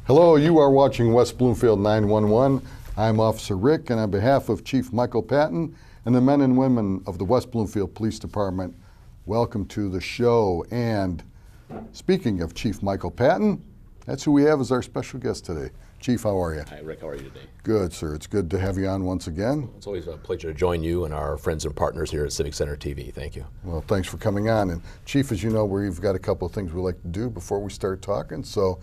Hello, you are watching West Bloomfield 911. I'm Officer Rick, and on behalf of Chief Michael Patton and the men and women of the West Bloomfield Police Department, welcome to the show. And speaking of Chief Michael Patton, that's who we have as our special guest today. Chief, how are you? Hi, Rick. How are you today? Good, sir. It's good to have you on once again. It's always a pleasure to join you and our friends and partners here at Civic Center TV. Thank you. Well, thanks for coming on. And Chief, as you know, we've got a couple of things we like to do before we start talking, so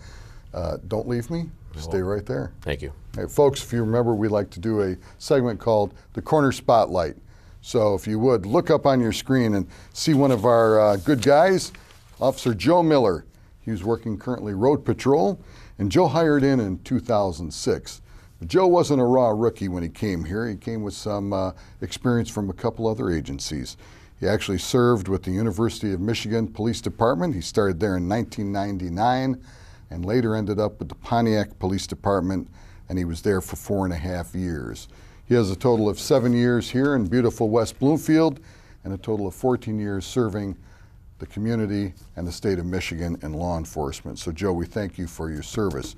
don't leave me. Stay right there. Thank you. Hey, folks, if you remember, we like to do a segment called the Corner Spotlight. So if you would, look up on your screen and see one of our good guys, Officer Joe Miller. He's working currently road patrol, and Joe hired in 2006. But Joe wasn't a raw rookie when he came here. He came with some experience from a couple other agencies. He actually served with the University of Michigan Police Department. He started there in 1999 and later ended up with the Pontiac Police Department, and he was there for 4.5 years. He has a total of 7 years here in beautiful West Bloomfield and a total of 14 years serving the community and the state of Michigan in law enforcement. So Joe, we thank you for your service.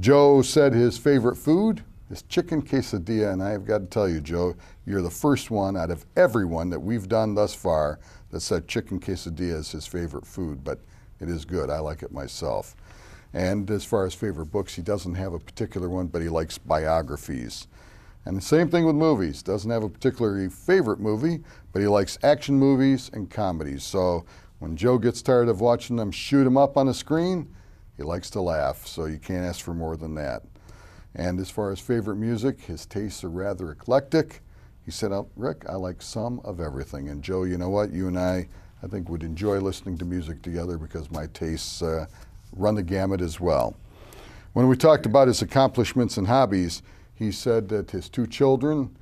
Joe said his favorite food is chicken quesadilla, and I've got to tell you, Joe, you're the first one out of everyone that we've done thus far that said chicken quesadilla is his favorite food, but it is good. I like it myself. And as far as favorite books, he doesn't have a particular one, but he likes biographies. And the same thing with movies. Doesn't have a particularly favorite movie, but he likes action movies and comedies. So when Joe gets tired of watching them shoot him up on the screen, he likes to laugh. So you can't ask for more than that. And as far as favorite music, his tastes are rather eclectic. He said, oh, Rick, I like some of everything. And Joe, you know what? You and I think would enjoy listening to music together because my tastes run the gamut as well. When we talked about his accomplishments and hobbies, he said that his two children,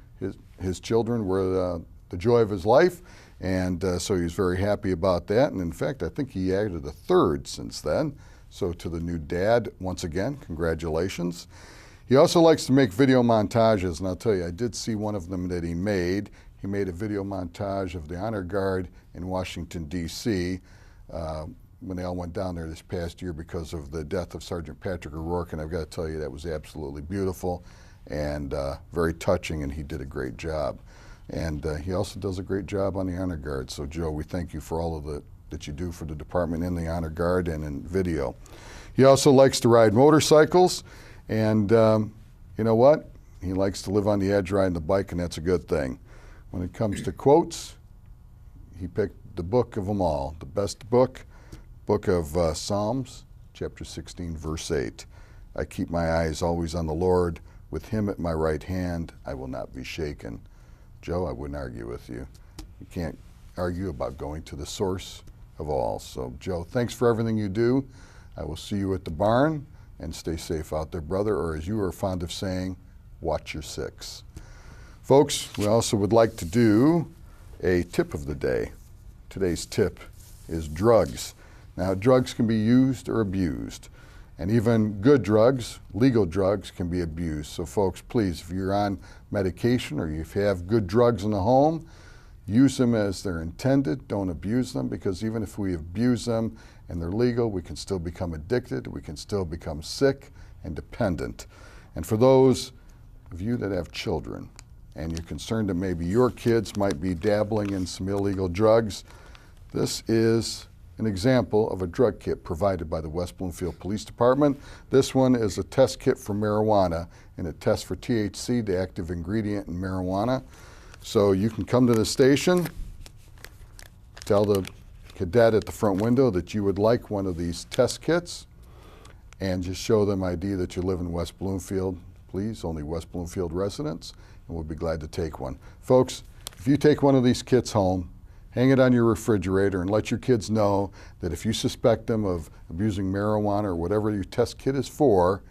his children were the joy of his life, and so he was very happy about that. And in fact, I think he added a third since then. So to the new dad, once again, congratulations. He also likes to make video montages, and I'll tell you, I did see one of them that he made. He made a video montage of the Honor Guard in Washington, D.C., when they all went down there this past year because of the death of Sergeant Patrick O'Rourke, and I've got to tell you, that was absolutely beautiful and very touching, and he did a great job. And he also does a great job on the Honor Guard. So Joe, we thank you for all of that you do for the department in the Honor Guard and in video. He also likes to ride motorcycles, and you know what? He likes to live on the edge riding the bike, and that's a good thing. When it comes to quotes, he picked the book of them all, the best book of Psalms, chapter 16, verse 8. I keep my eyes always on the Lord. With him at my right hand, I will not be shaken. Joe, I wouldn't argue with you. You can't argue about going to the source of all. So, Joe, thanks for everything you do. I will see you at the barn, and stay safe out there, brother, or as you are fond of saying, watch your six. Folks, we also would like to do a tip of the day. Today's tip is drugs. Now, drugs can be used or abused, and even good drugs, legal drugs, can be abused. So folks, please, if you're on medication or if you have good drugs in the home, use them as they're intended. Don't abuse them, because even if we abuse them and they're legal, we can still become addicted, we can still become sick and dependent. And for those of you that have children and you're concerned that maybe your kids might be dabbling in some illegal drugs, this is an example of a drug kit provided by the West Bloomfield Police Department. This one is a test kit for marijuana, and it tests for THC, the active ingredient in marijuana. So you can come to the station, tell the cadet at the front window that you would like one of these test kits, and just show them ID that you live in West Bloomfield. Please, only West Bloomfield residents, and we'll be glad to take one. Folks, if you take one of these kits home, hang it on your refrigerator and let your kids know that if you suspect them of abusing marijuana or whatever your test kit is for,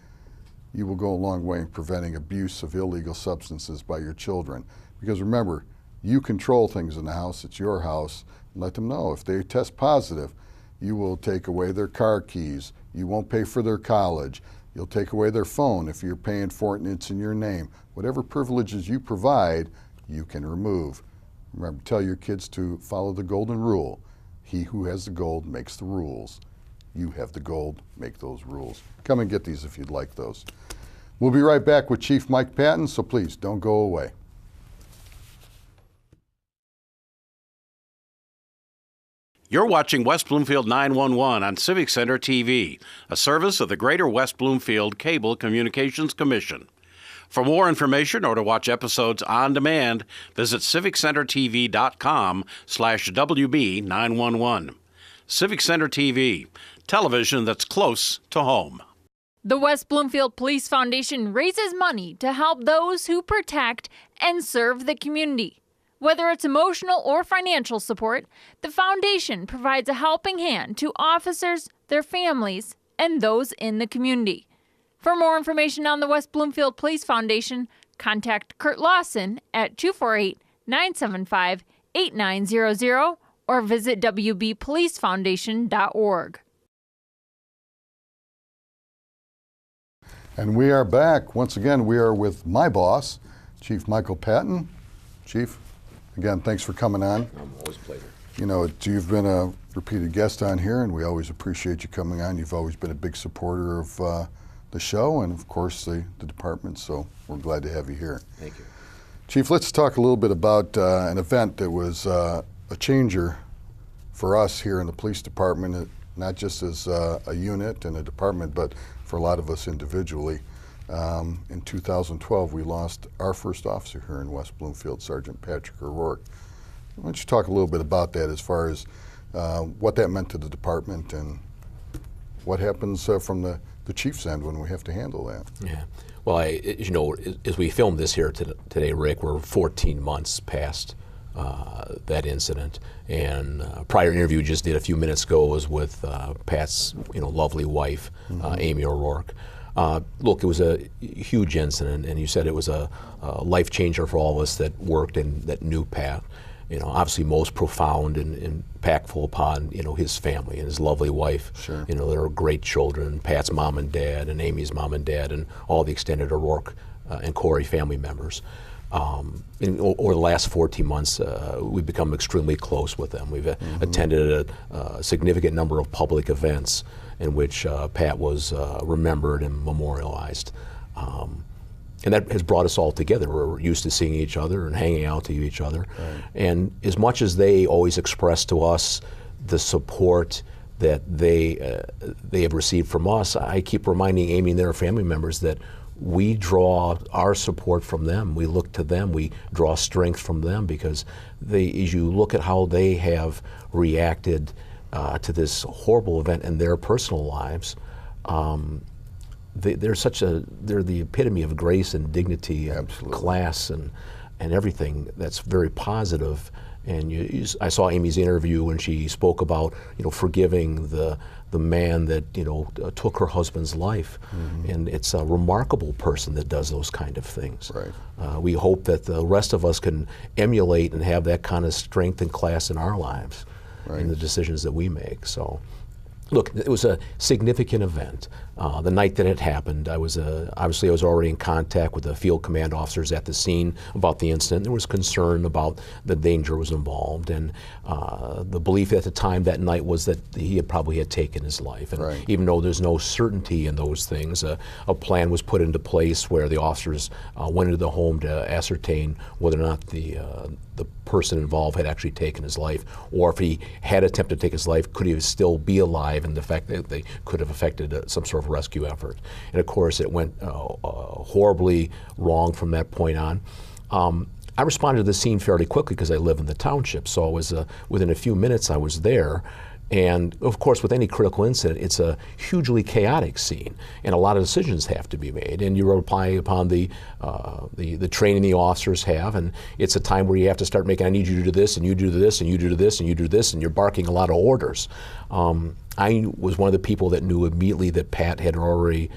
you will go a long way in preventing abuse of illegal substances by your children. Because remember, you control things in the house, it's your house, and let them know if they test positive, you will take away their car keys, you won't pay for their college, you'll take away their phone if you're paying for it and it's in your name. Whatever privileges you provide, you can remove. Remember, tell your kids to follow the golden rule. He who has the gold makes the rules. You have the gold. Make those rules. Come and get these if you'd like those. We'll be right back with Chief Mike Patton, so please don't go away. You're watching West Bloomfield 911 on Civic Center TV, a service of the Greater West Bloomfield Cable Communications Commission. For more information or to watch episodes on demand, visit civiccentertv.com/WB911. Civic Center TV, television that's close to home. The West Bloomfield Police Foundation raises money to help those who protect and serve the community. Whether it's emotional or financial support, the foundation provides a helping hand to officers, their families, and those in the community. For more information on the West Bloomfield Police Foundation, contact Kurt Lawson at 248-975-8900 or visit wbpolicefoundation.org. And we are back. Once again, we are with my boss, Chief Michael Patton. Chief, again, thanks for coming on. Always a pleasure. You know, you've been a repeated guest on here, and we always appreciate you coming on. You've always been a big supporter of the show and, of course, the department, so we're glad to have you here. Thank you. Chief, let's talk a little bit about an event that was a changer for us here in the police department, not just as a unit and a department, but for a lot of us individually. In 2012, we lost our first officer here in West Bloomfield, Sergeant Patrick O'Rourke. Why don't you talk a little bit about that as far as what that meant to the department and what happens from the chief's end when we have to handle that? Yeah. Well, as you know, as we filmed this here today, Rick, we're 14 months past that incident. And prior interview we just did a few minutes ago was with Pat's lovely wife, Amy O'Rourke. Look, it was a huge incident, and you said it was a life changer for all of us that worked and that knew Pat. Obviously most profound and impactful upon his family and his lovely wife. Sure. Their great children, Pat's mom and dad, and Amy's mom and dad, and all the extended O'Rourke and Corey family members. Over the last 14 months, we've become extremely close with them. We've attended a significant number of public events in which Pat was remembered and memorialized. And that has brought us all together. We're used to seeing each other and hanging out to each other. Right. And as much as they always express to us the support that they have received from us, I keep reminding Amy and their family members that we draw our support from them. We look to them. We draw strength from them because as you look at how they have reacted to this horrible event in their personal lives, they're the epitome of grace and dignity and Absolutely. Class and everything that's very positive. And I saw Amy's interview when she spoke about forgiving the man that took her husband's life, and it's a remarkable person that does those kind of things. Right. We hope that the rest of us can emulate and have that kind of strength and class in our lives, Right. in the decisions that we make. So. Look, it was a significant event. The night that it happened, I was already in contact with the field command officers at the scene about the incident. There was concern about the danger was involved, and the belief at the time that night was that he probably had taken his life. And Right. even though there's no certainty in those things, a plan was put into place where the officers went into the home to ascertain whether or not the person involved had actually taken his life, or if he had attempted to take his life, could he still be alive, and the fact that they could have affected some sort of rescue effort. And of course it went horribly wrong from that point on. I responded to the scene fairly quickly because I live in the township, so I was within a few minutes I was there. And of course, with any critical incident, it's a hugely chaotic scene, and a lot of decisions have to be made. And you rely upon the training the officers have, and it's a time where you have to start making, I need you to do this, and you do this, and you do this, and you do this, and you're barking a lot of orders. I was one of the people that knew immediately that Pat had already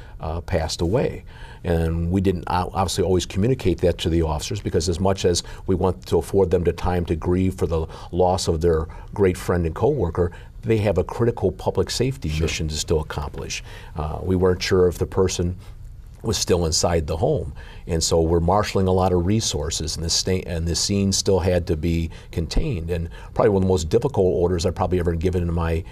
passed away. And we didn't obviously always communicate that to the officers, because as much as we want to afford them the time to grieve for the loss of their great friend and coworker, they have a critical public safety mission to still accomplish. We weren't sure if the person was still inside the home. And so we're marshaling a lot of resources, and the scene still had to be contained. And probably one of the most difficult orders I've probably ever given in my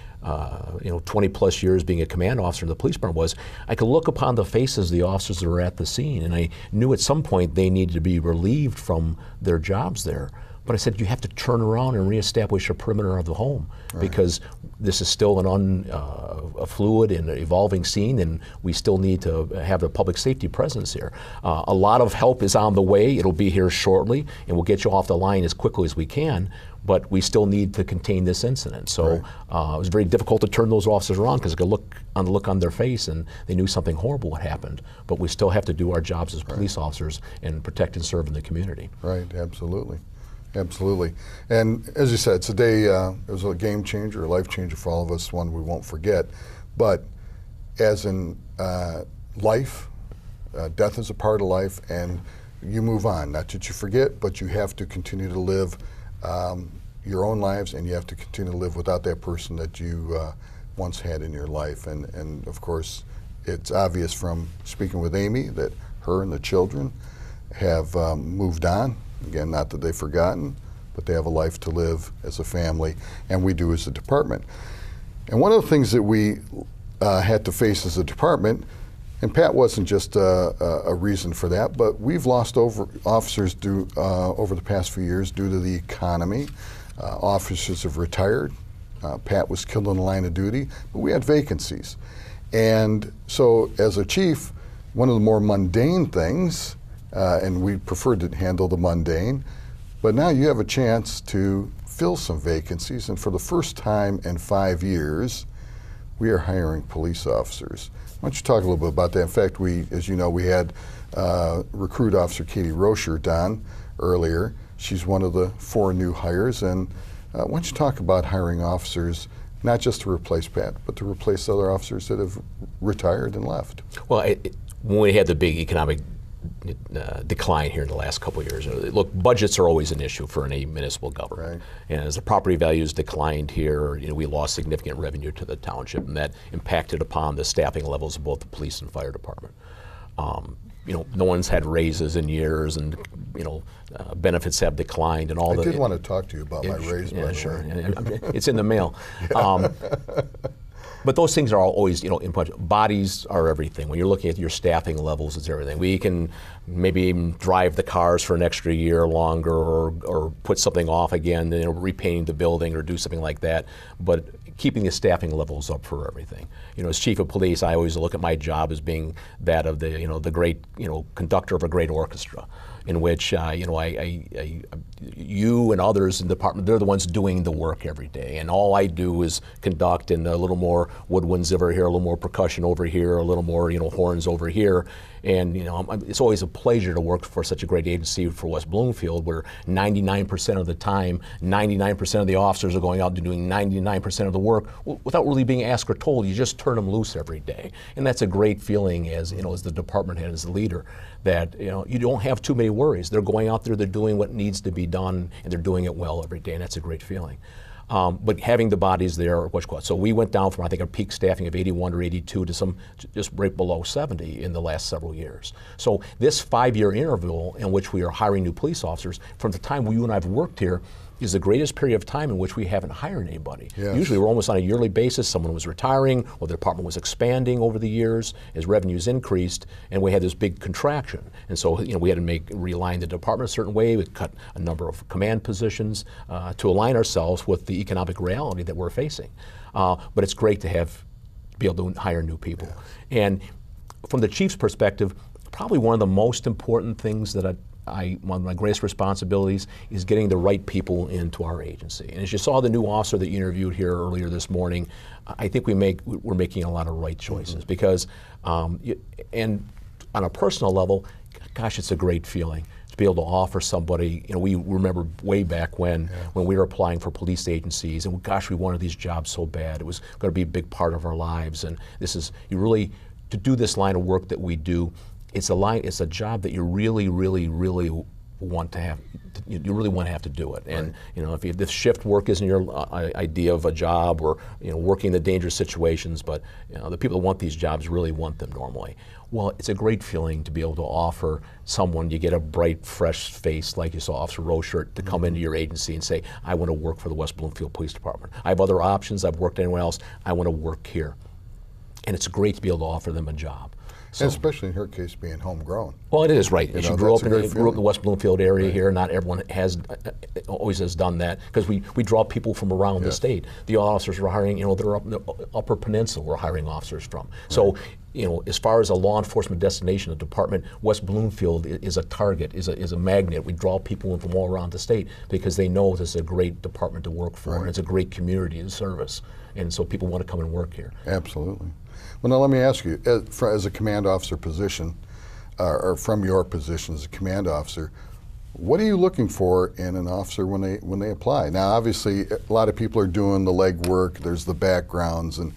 20 plus years being a command officer in the police department was I could look upon the faces of the officers that were at the scene, and I knew at some point they needed to be relieved from their jobs there. But I said, you have to turn around and reestablish a perimeter of the home, because this is still a fluid and evolving scene, and we still need to have the public safety presence here. A lot of help is on the way. It'll be here shortly, and we'll get you off the line as quickly as we can, but we still need to contain this incident. So it was very difficult to turn those officers around, because I could look on their face and they knew something horrible had happened. But we still have to do our jobs as police officers and protect and serve in the community. Right, absolutely. Absolutely. And as you said, today it was a game changer, a life changer for all of us, one we won't forget. But as in life, death is a part of life, and you move on. Not that you forget, but you have to continue to live your own lives, and you have to continue to live without that person that you once had in your life. And of course, it's obvious from speaking with Amy that her and the children have moved on. Again, not that they've forgotten, but they have a life to live as a family, and we do as a department. And one of the things that we had to face as a department, and Pat wasn't just a reason for that, but we've lost officers over the past few years due to the economy. Officers have retired. Pat was killed in the line of duty, but we had vacancies. And so as a chief, one of the more mundane things, and we preferred to handle the mundane, but now you have a chance to fill some vacancies, and for the first time in 5 years, we are hiring police officers. Why don't you talk a little bit about that? In fact, as you know, we had recruit officer Katie Rochert on earlier. She's one of the 4 new hires, and why don't you talk about hiring officers, not just to replace Pat, but to replace other officers that have retired and left? Well, when we had the big economic decline here in the last couple of years. Look, budgets are always an issue for any municipal government. Right. And as the property values declined here, we lost significant revenue to the township, and that impacted upon the staffing levels of both the police and fire department. No one's had raises in years, and benefits have declined, and all. I did want to talk to you about my raise. Yeah, sure. It's in the mail. But those things are always, important. Bodies are everything. When you're looking at your staffing levels, it's everything. We can maybe even drive the cars for an extra year longer, or put something off again, repainting the building or do something like that. But keeping the staffing levels up for everything. As chief of police, I always look at my job as being that of the great, conductor of a great orchestra, in which you and others in the department, they're the ones doing the work every day, and all I do is conduct, and a little more woodwinds over here, a little more percussion over here, a little more horns over here, and it's always a pleasure to work for such a great agency for West Bloomfield, where 99% of the time, 99% of the officers are going out and doing 99% of the work without really being asked or told. You just turn them loose every day, and that's a great feeling as the department head, as the leader, that you don't have too many worries. They're going out there, they're doing what needs to be done, and they're doing it well every day, and that's a great feeling. But having the bodies there, so we went down from, I think, a peak staffing of 81 or 82 to just right below 70 in the last several years. So this 5-year interval in which we are hiring new police officers, from the time you and I have worked here, is the greatest period of time in which we haven't hired anybody. Yes. Usually we're almost on a yearly basis. Someone was retiring, or the department was expanding over the years as revenues increased, and we had this big contraction. And so we had to realign the department a certain way. We cut a number of command positions to align ourselves with the economic reality that we're facing. But it's great to be able to hire new people. Yes. And from the chief's perspective, probably one of the most important things that one of my greatest responsibilities is getting the right people into our agency. And as you saw the new officer that you interviewed here earlier this morning, I think we're making a lot of right choices, because, and on a personal level, gosh, it's a great feeling to be able to offer somebody. We remember way back when we were applying for police agencies, and gosh, we wanted these jobs so bad. It was going to be a big part of our lives, and to do this line of work that we do. It's a job that you really, really, really want to have, you really want to have to do it. And if this shift work isn't your idea of a job, or working the dangerous situations, but the people that want these jobs really want them normally. Well, it's a great feeling to be able to offer someone, you get a bright, fresh face like you saw Officer Rochert, to come into your agency and say, I want to work for the West Bloomfield Police Department. I have other options, I've worked anywhere else, I want to work here. And it's great to be able to offer them a job. So, and especially in her case being homegrown. Well, it is, right. She grew up in the West Bloomfield area here. Not everyone always has done that, because we draw people from around the state. The officers we're hiring, they're up in the Upper Peninsula we're hiring officers from. So, as far as a law enforcement destination, a department, West Bloomfield is a target, is a magnet. We draw people in from all around the state because they know this is a great department to work for, and it's a great community to service. And so people want to come and work here. Absolutely. Well, now let me ask you, as a command officer position, or from your position as a command officer, what are you looking for in an officer when they apply? Now, obviously, a lot of people are doing the legwork. There's the backgrounds and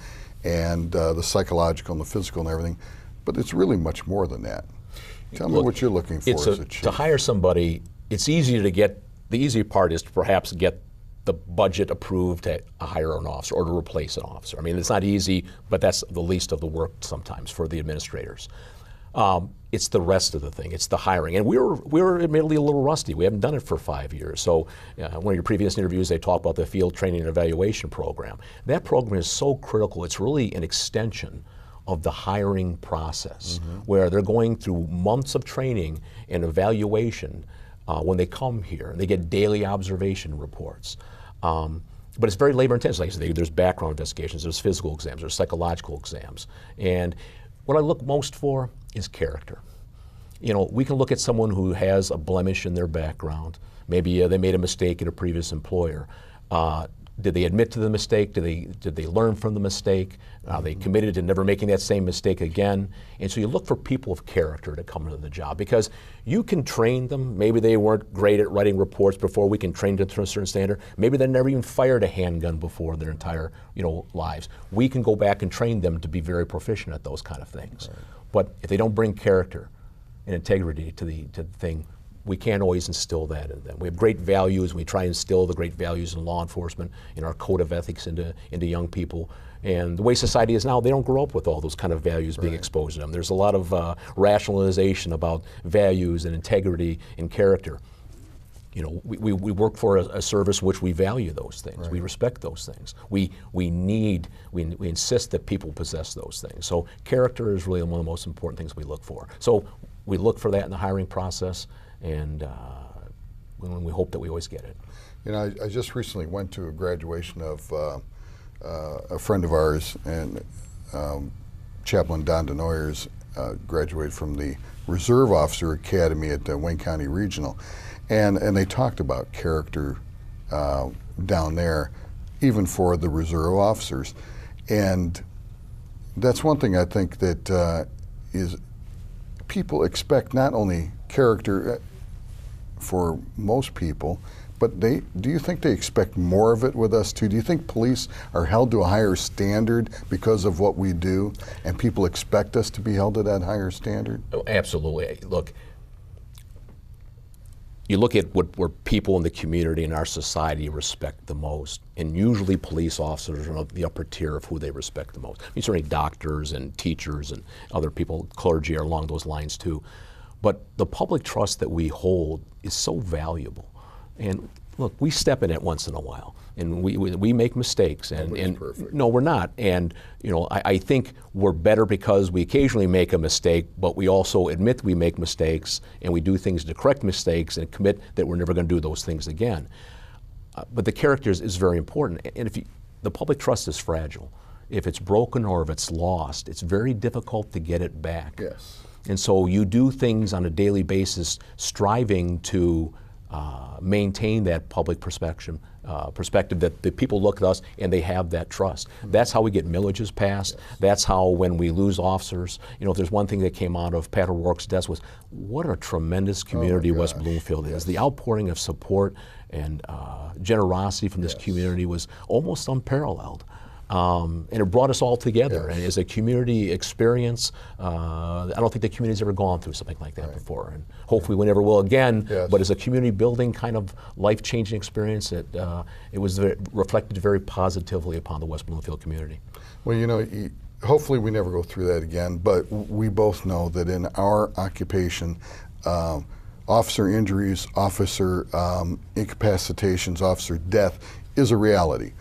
the psychological and the physical and everything, but it's really much more than that. Tell me what you're looking for as a chief. To hire somebody, it's easier to get. The easy part is to perhaps get the budget approved to hire an officer or to replace an officer. I mean, it's not easy, but that's the least of the work sometimes for the administrators. It's the rest of the thing. It's the hiring. And we're admittedly a little rusty. We haven't done it for 5 years. So one of your previous interviews, they talked about the field training and evaluation program. That program is so critical. It's really an extension of the hiring process, where they're going through months of training and evaluation when they come here, and they get daily observation reports. But it's very labor intensive. Like I said, there's background investigations, there's physical exams, there's psychological exams. And what I look most for is character. We can look at someone who has a blemish in their background. Maybe they made a mistake at a previous employer. Did they admit to the mistake? Did they learn from the mistake? Are they committed to never making that same mistake again? And so you look for people of character to come into the job, because you can train them. Maybe they weren't great at writing reports before. We can train them to a certain standard. Maybe they never even fired a handgun before their entire lives. We can go back and train them to be very proficient at those kind of things. Right. But if they don't bring character and integrity to the thing, we can't always instill that in them. We have great values. We try and instill the great values in law enforcement, in our code of ethics into young people. And the way society is now, they don't grow up with all those kind of values being exposed to them. There's a lot of rationalization about values and integrity and character. We work for a service which we value those things. We respect those things. We insist that people possess those things. So character is really one of the most important things we look for. So we look for that in the hiring process, and we hope that we always get it. I just recently went to a graduation of a friend of ours, and Chaplain Don DeNoyers graduated from the Reserve Officer Academy at Wayne County Regional, and they talked about character down there, even for the Reserve officers, and that's one thing I think that is people expect, not only character for most people, but do you think they expect more of it with us too? Do you think police are held to a higher standard because of what we do, and people expect us to be held to that higher standard? Oh, absolutely. Look, you look at where people in the community and our society respect the most, and usually police officers are the upper tier of who they respect the most. I mean, certainly doctors and teachers and other people, clergy are along those lines too. But the public trust that we hold is so valuable. And look, we step in it once in a while, and we make mistakes. And no, we're not. And I think we're better because we occasionally make a mistake, but we also admit we make mistakes, and we do things to correct mistakes and commit that we're never going to do those things again. But the character is very important. And the public trust is fragile. If it's broken or if it's lost, it's very difficult to get it back. Yes. And so you do things on a daily basis, striving to maintain that public perspective that the people look at us and they have that trust. That's how we get millages passed. Yes. That's how, when we lose officers, if there's one thing that came out of Pat O'Rourke's death, was what a tremendous community West Bloomfield is. The outpouring of support and generosity from this community was almost unparalleled. And it brought us all together. And as a community experience, I don't think the community's ever gone through something like that before. And hopefully we never will again. But as a community building kind of life-changing experience, it was reflected very positively upon the West Bloomfield community. Well, you know, hopefully we never go through that again, but we both know that in our occupation, officer injuries, officer incapacitations, officer death is a reality.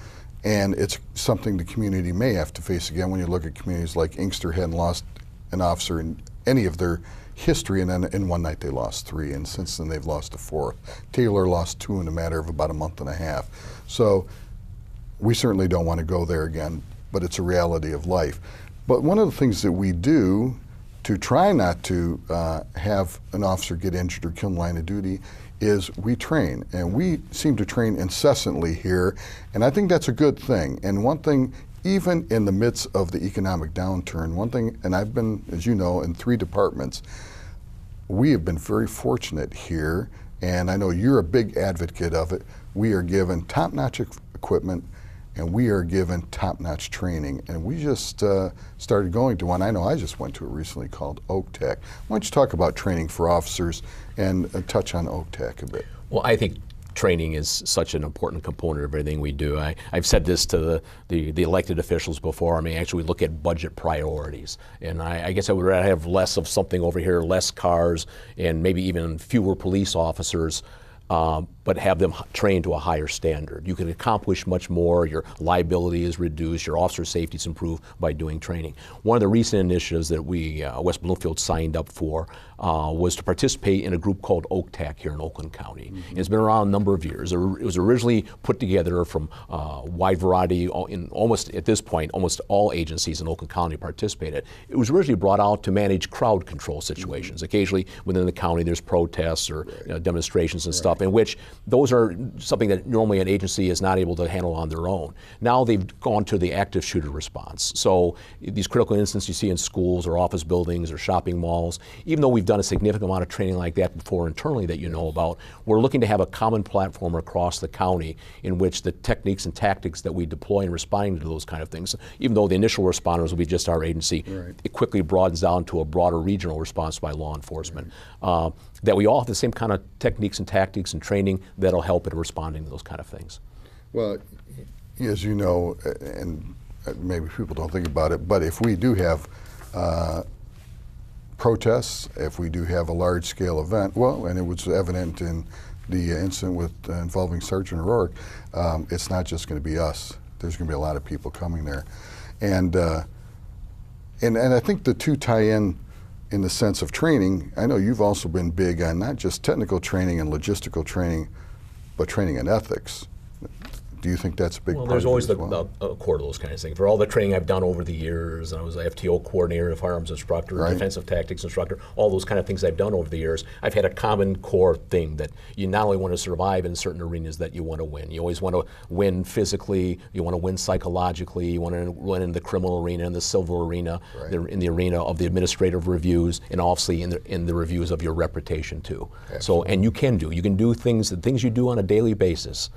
And it's something the community may have to face again when you look at communities like Inkster hadn't lost an officer in any of their history, and then in one night they lost 3, and since then they've lost a 4th. Taylor lost 2 in a matter of about a month and a half. So we certainly don't want to go there again, but it's a reality of life. But one of the things that we do to try not to have an officer get injured or killed in line of duty is we train, and we seem to train incessantly here, and I think that's a good thing. And one thing, even in the midst of the economic downturn, one thing, and I've been, as you know, in 3 departments, we have been very fortunate here, and I know you're a big advocate of it. We are given top-notch equipment, and we are given top-notch training. And we just started going to one. I know I just went to it recently called Oak Tech. Why don't you talk about training for officers and touch on Oak Tech a bit? Well, I think training is such an important component of everything we do. I've said this to the elected officials before. I mean, actually, we look at budget priorities. And I guess I would rather have less of something over here, less cars, and maybe even fewer police officers, but have them trained to a higher standard. You can accomplish much more. Your liability is reduced. Your officer safety is improved by doing training. One of the recent initiatives that we, West Bloomfield, signed up for was to participate in a group called Oak Tech here in Oakland County. And it's been around a number of years. It was originally put together from a wide variety, in almost, at this point, almost all agencies in Oakland County participated. It was originally brought out to manage crowd control situations. Occasionally within the county there's protests or demonstrations and stuff in which those are something that normally an agency is not able to handle on their own. Now they've gone to the active shooter response. So these critical incidents you see in schools or office buildings or shopping malls, even though we've done a significant amount of training like that before internally that you know about, we're looking to have a common platform across the county in which the techniques and tactics that we deploy in responding to those kind of things, even though the initial responders will be just our agency, it quickly broadens down to a broader regional response by law enforcement. That we all have the same kind of techniques and tactics and training that'll help in responding to those kind of things. Well, as you know, and maybe people don't think about it, but if we do have protests, if we do have a large-scale event, well, and it was evident in the incident with involving Sergeant O'Rourke, it's not just going to be us. There's going to be a lot of people coming there, and I think the two tie in the sense of training. I know you've also been big on not just technical training and logistical training, but training in ethics. Do you think that's a big part of it? There's always as well? a core to those kind of things. For all the training I've done over the years, I was a FTO coordinator, a firearms instructor, defensive tactics instructor, all those kind of things I've done over the years. I've had a common core thing that you not only want to survive in certain arenas that you want to win. You always want to win physically, you want to win psychologically, you want to win in the criminal arena, in the civil arena, in the arena of the administrative reviews, and obviously in the reviews of your reputation too. Absolutely. So, and you can do things, the things you do on a daily basis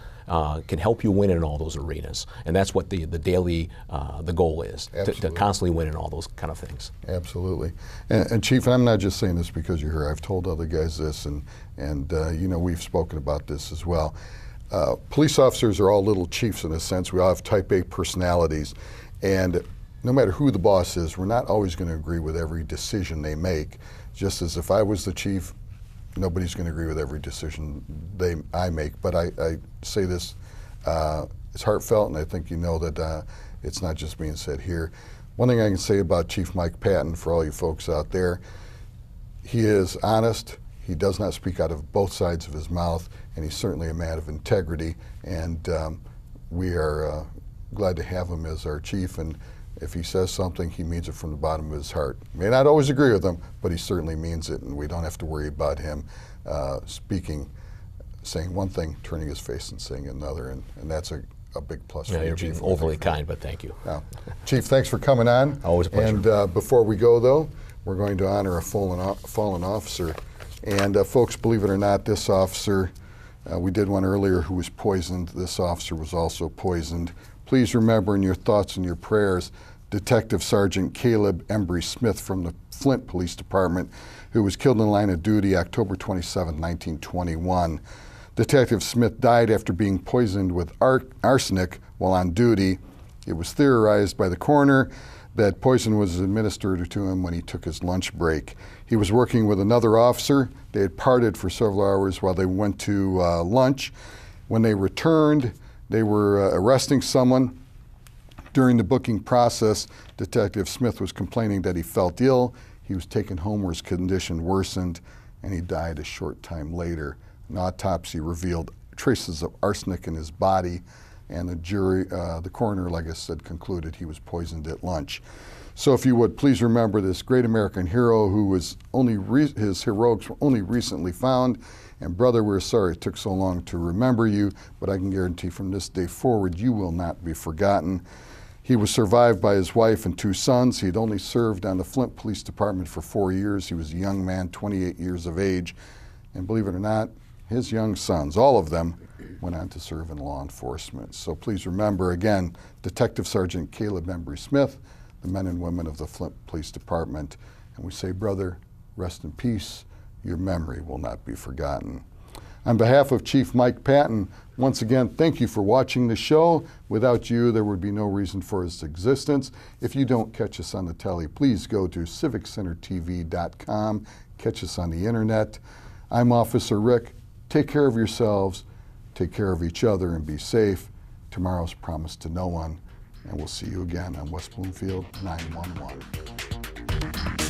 can help you win in all those arenas. And that's what the daily, the goal is, to constantly win in all those kind of things. Absolutely. And Chief, and I'm not just saying this because you're here, I've told other guys this, and you know, we've spoken about this as well. Police officers are all little chiefs in a sense. We all have type A personalities, and no matter who the boss is, we're not always going to agree with every decision they make. Just as if I was the chief, nobody's going to agree with every decision I make, but I say this, it's heartfelt, and I think you know that it's not just being said here. One thing I can say about Chief Mike Patton, for all you folks out there, he is honest, he does not speak out of both sides of his mouth, and he's certainly a man of integrity, and we are glad to have him as our chief, and if he says something, he means it from the bottom of his heart. May not always agree with him, but he certainly means it, and we don't have to worry about him saying one thing, turning his face and saying another, and that's a big plus for you, you're Chief. being overly kind, but thank you. Chief, thanks for coming on. Always a pleasure. And before we go, though, we're going to honor a fallen officer. And folks, believe it or not, this officer, we did one earlier who was poisoned. This officer was also poisoned. please remember in your thoughts and your prayers Detective Sergeant Caleb Embry Smith from the Flint Police Department, who was killed in the line of duty October 27, 1921. Detective Smith died after being poisoned with arsenic while on duty. It was theorized by the coroner that poison was administered to him when he took his lunch break. He was working with another officer. They had parted for several hours while they went to lunch. When they returned, they were arresting someone. During the booking process, Detective Smith was complaining that he felt ill. He was taken home where his condition worsened, and he died a short time later. An autopsy revealed traces of arsenic in his body, and the coroner, like I said, concluded he was poisoned at lunch. So if you would, please remember this great American hero who was his heroics were only recently found. And brother, we're sorry it took so long to remember you, but I can guarantee from this day forward, you will not be forgotten. He was survived by his wife and 2 sons. He had only served on the Flint Police Department for 4 years. He was a young man, 28 years of age. And believe it or not, his young sons, all of them, went on to serve in law enforcement. So please remember, again, Detective Sergeant Caleb Embry Smith, the men and women of the Flint Police Department. And we say, brother, rest in peace. Your memory will not be forgotten. On behalf of Chief Mike Patton, once again, thank you for watching the show. Without you, there would be no reason for its existence. If you don't catch us on the telly, please go to civiccentertv.com. Catch us on the internet. I'm Officer Rick. Take care of yourselves, take care of each other, and be safe. Tomorrow's promised to no one, and we'll see you again on West Bloomfield 911.